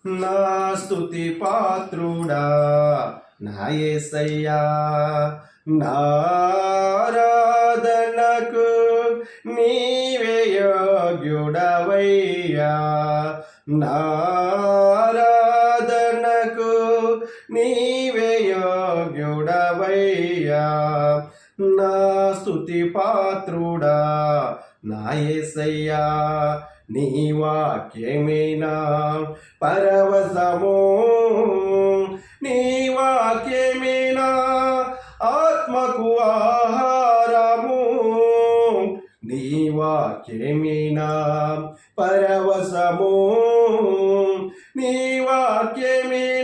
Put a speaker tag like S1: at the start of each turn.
S1: నా స్తుతి పాత్రుడా నా యేసయ్యా, నారాధనకు నీవే యోగ్యుడవయ్యా, నారాధనకు నీవే యోగ్యుడవయ్యా, నా స్తుతి పాత్రుడా నా యేసయ్యా, నీ వాక్యమేనా పరవశము, నీ వాక్యమేనా ఆత్మకు ఆహారము, నీ వాక్యమేనా పరవశము, నీ వాక్యమేనా